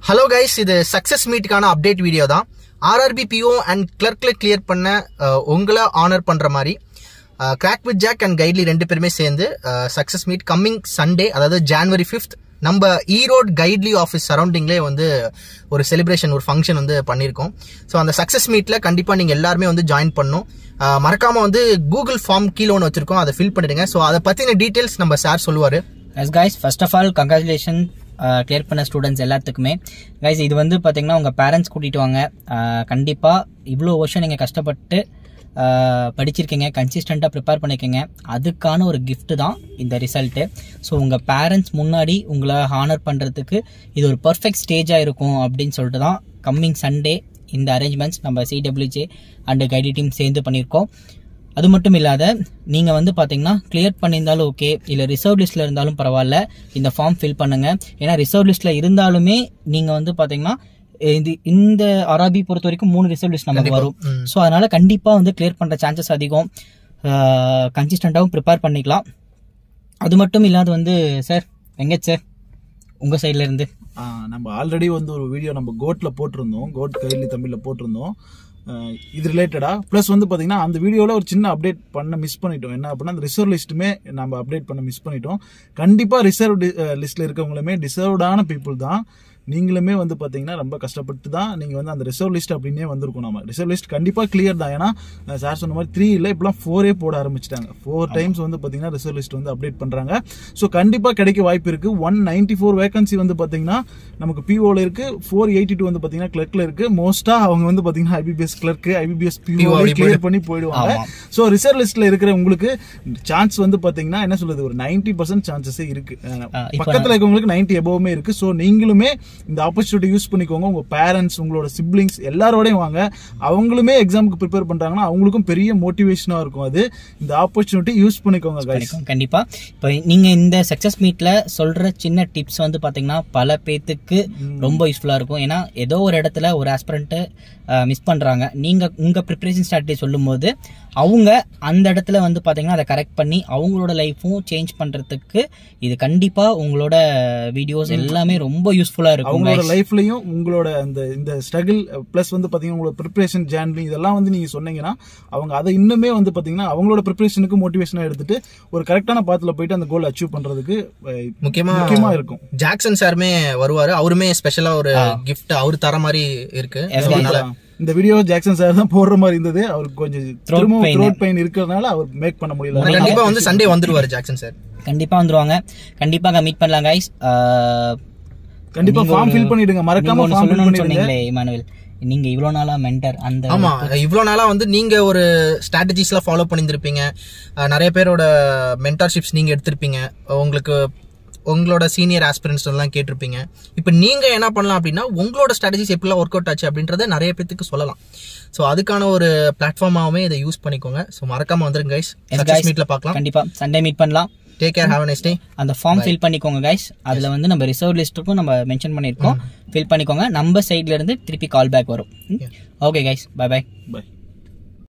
Hello guys, இது success மீட்டுக்கான update video தான். RRB PO and கிளர்க்ல clear பண்ண உங்களை ஆனர் பண்ற மாதிரி கிராக் வித் ஜாக் அண்ட் கைட்லி ரெண்டு பேருமே சேர்ந்து சக்சஸ் மீட் கம்மிங் சண்டே, அதாவது January 5th நம்ம ஈரோடு கைட்லி ஆஃபீஸ் சரௌண்டிங்லேயே வந்து ஒரு செலிப்ரேஷன், ஒரு ஃபங்க்ஷன் வந்து பண்ணியிருக்கோம். ஸோ அந்த சக்சஸ் மீட்டில் கண்டிப்பாக நீங்கள் எல்லாருமே வந்து ஜாயின் பண்ணணும். மறக்காமல் வந்து கூகுள் ஃபார்ம் கீழே ஒன்று வச்சிருக்கோம், அதை ஃபில் பண்ணிடுங்க. ஸோ அதை பற்றின டீட்டெயில்ஸ் நம்ம சார் சொல்லுவார். Guys, first of all congratulation clear பண்ண ஸ்டூடெண்ட்ஸ் எல்லாத்துக்குமே. கைஸ், இது வந்து பார்த்தீங்கன்னா உங்கள் பேரண்ட்ஸ் கூட்டிகிட்டு வாங்க. கண்டிப்பாக இவ்வளோ வருஷம் நீங்கள் கஷ்டப்பட்டு படிச்சிருக்கீங்க, கன்சிஸ்டண்ட்டாக ப்ரிப்பேர் பண்ணியிருக்கீங்க, அதுக்கான ஒரு கிஃப்ட்டு தான் இந்த ரிசல்ட்டு. ஸோ உங்கள் பேரண்ட்ஸ் முன்னாடி உங்களை ஹானர் பண்ணுறதுக்கு இது ஒரு பர்ஃபெக்ட் ஸ்டேஜாக இருக்கும் அப்படின்னு சொல்லிட்டு தான் கம்மிங் சண்டே இந்த அரேஞ்ச்மெண்ட்ஸ் நம்ம சிடபிள்யூஜே அண்ட் கைடி டீம் சேர்ந்து பண்ணியிருக்கோம். அது மட்டும் இல்லாத நீங்கள் வந்து பார்த்தீங்கன்னா கிளியர் பண்ணியிருந்தாலும் ஓகே, இல்லை ரிசர்வ் லிஸ்ட்டில் இருந்தாலும் பரவாயில்ல, இந்த ஃபார்ம் ஃபில் பண்ணுங்கள். ஏன்னா ரிசர்வ் லிஸ்ட்டில் இருந்தாலுமே நீங்கள் வந்து பார்த்தீங்கன்னா இந்த ஆர்ஆர்பி பொறுத்த வரைக்கும் 3 ரிசர்வ் லிஸ்ட் நமக்கு வரும். ஸோ அதனால் கண்டிப்பாக வந்து கிளியர் பண்ணுற சான்சஸ் அதிகம். கன்சிஸ்டண்ட்டாகவும் ப்ரிப்பேர் பண்ணிக்கலாம். அது மட்டும் இல்லாத வந்து சார் வெங்கட் சார், உங்கள் சைடில் இருந்து நம்ம ஆல்ரெடி வந்து ஒரு வீடியோ நம்ம கோட்டில் போட்டிருந்தோம், கோட் கைலி தமிழில் போட்டிருந்தோம் இது ரிலேட்டடா. ப்ளஸ் வந்து பார்த்தீங்கன்னா அந்த வீடியோவில் ஒரு சின்ன அப்டேட் பண்ண மிஸ் பண்ணிட்டோம். என்ன அப்படின்னா, அந்த ரிசர்வ் லிஸ்ட்டுமே நம்ம அப்டேட் பண்ண மிஸ் பண்ணிட்டோம். கண்டிப்பாக ரிசர்வ் லிஸ்ட்டில் இருக்கவங்களுமே டிசர்வ்டான பீப்புள் தான். நீங்களுமே வந்து பார்த்தீங்கன்னா ரொம்ப கஷ்டப்பட்டு தான் நீங்கள் வந்து அந்த ரிசர்வ் லிஸ்ட் அப்படின்னே வந்திருக்கும். நம்ம ரிசர்வ் லிஸ்ட் கண்டிப்பாக கிளியர் தான். ஏன்னா சார் சொன்ன மாதிரி 3 இல்லை, இப்போலாம் 4 போட ஆரம்பிச்சிட்டாங்க. 4 டைம்ஸ் வந்து பார்த்தீங்கன்னா ரிசர்வ் லிஸ்ட் வந்து அப்டேட் பண்ணுறாங்க. ஸோ கண்டிப்பாக கிடைக்க வாய்ப்பு இருக்குது. 194 வேகன்சி வந்து பார்த்தீங்கன்னா நமக்கு பிஓவில் இருக்குது, 482 வந்து பார்த்தீங்கன்னா கிளர்க்கில் இருக்குது. மோஸ்ட்டாக அவங்க வந்து பார்த்தீங்கன்னா IBPS clerk, IBPS PO clear பண்ணி போயிடுவாங்க. ஸோ ரிசர்வ் லிஸ்ட்டில் இருக்கிற உங்களுக்கு சான்ஸ் வந்து பார்த்தீங்கன்னா என்ன சொல்றது, ஒரு 90% சான்சஸே இருக்குது. பக்கத்தில் இருக்கவங்களுக்கு 90 எபோவுமே இருக்குது. ஸோ நீங்களுமே இந்த ஆப்பர்ச்சுனிட்டி யூஸ் பண்ணிக்கோங்க. உங்க பேரண்ட்ஸ், உங்களோட சிப்ளிங்ஸ் எல்லாரோடையும் வாங்க. அவங்களுமே எக்ஸாமுக்கு ப்ரிப்பேர் பண்றாங்கன்னா அவங்களுக்கும் பெரிய மோட்டிவேஷனா இருக்கும். அது இந்த ஆப்பர்ச்சுனிட்டி யூஸ் பண்ணிக்கோங்க கைஸ். கண்டிப்பா. இப்போ நீங்க இந்த சக்சஸ் மீட்ல சொல்ற சின்ன டிப்ஸ் வந்து பாத்தீங்கன்னா பல பேத்துக்கு ரொம்ப யூஸ்ஃபுல்லா இருக்கும். ஏன்னா ஏதோ ஒரு இடத்துல ஒரு ஆஸ்பிரண்ட் மிஸ் பண்றாங்க, நீங்க உங்க ப்ரிப்பரேஷன் ஸ்ட்ராட்டஜி சொல்லும் போது அவங்க அந்த இடத்துல வந்து பாத்தீங்கன்னா அதை கரெக்ட் பண்ணி அவங்களோட லைஃபும் சேஞ்ச் பண்றதுக்கு இது கண்டிப்பா உங்களோட வீடியோஸ் எல்லாமே ரொம்ப யூஸ்ஃபுல்லா இருக்கும். அவங்களோட லைஃப்லயும் உங்களோட இந்த ஸ்ட்ரகிள் பிளஸ் வந்து பாத்தீங்கன்னா உங்களோட ப்ரிப்பரேஷன் ஜேர்னி இதெல்லாம் வந்து நீங்க சொன்னீங்கன்னா அவங்க அதை இன்னுமே வந்து பாத்தீங்கன்னா அவங்களோட ப்ரிப்பரேஷனுக்கு மோட்டிவேஷனா எடுத்துட்டு ஒரு கரெக்டான பாத்துல போயிட்டு அந்த கோல் அச்சீவ் பண்றதுக்கு முக்கியமா இருக்கும். ஜாக்சன் சாருமே வருவாரு, அவருமே ஸ்பெஷலா ஒரு கிஃப்ட் அவர் தர மாதிரி இருக்கு. இந்த வீடியோ ஜாக்சன் சார் தான் போடுற மாதிரி இருந்தது. அவருக்கு கொஞ்சம் த்ரோட் பெயின் இருக்கிறதுனால அவர் மேக் பண்ண முடியல. கண்டிப்பா வந்து சண்டே வந்துருவாரு ஜாக்சன் சார். கண்டிப்பா வந்துருவாங்க. கண்டிப்பா மீட் பண்ணலாம் கைஸ். கண்டிப்பா ஃபார்ம் ஃபில் பண்ணிடுங்க, மறக்காம ஃபார்ம் ஃபில் பண்ணிடுங்க. இமானுவேல், நீங்க இவ்வளவு நாளா மென்டர், அந்த ஆமா இவ்வளவு நாளா வந்து நீங்க ஒரு ஸ்ட்ராட்டஜிஸ் எல்லாம் ஃபாலோ பண்ணிருப்பீங்க, நிறைய பேரோட மென்டர்ஷிப்ஸ் நீங்க எடுத்திருப்பீங்க, உங்களுக்கு உங்களோட சீனியர் ஆஸ்பிரன்ஸ் எல்லாம் கேட்டிருப்பீங்க. இப்போ நீங்க என்ன பண்ணலாம் அப்படின்னா உங்களோட ஸ்ட்ராட்டஜிஸ் எப்படிலாம் ஒர்க் அவுட் ஆச்சு அப்படின்றத நிறைய பேருக்கு சொல்லலாம். ஸோ அதுக்கான ஒரு பிளாட்ஃபார்மாவே இதை யூஸ் பண்ணிக்கோங்க. ஸோ மறக்காம வந்துருங்க கைஸ், சக்சஸ் மீட்ல பார்க்கலாம். கண்டிப்பா சண்டே மீட் பண்ணலாம். Take care, have a nice day. அந்த ஃபார்ம் ஃபில் பண்ணிக்கோங்க கைஸ். அதுல வந்து நம்ம ரிசர்வ் லிஸ்ட்டுக்கும் நம்ம மென்ஷன் பண்ணியிருக்கோம். ஃபில் பண்ணிக்கோங்க. நம்ம சைட்ல இருந்து திருப்பி கால் பேக் வரும். Okay guys, bye by.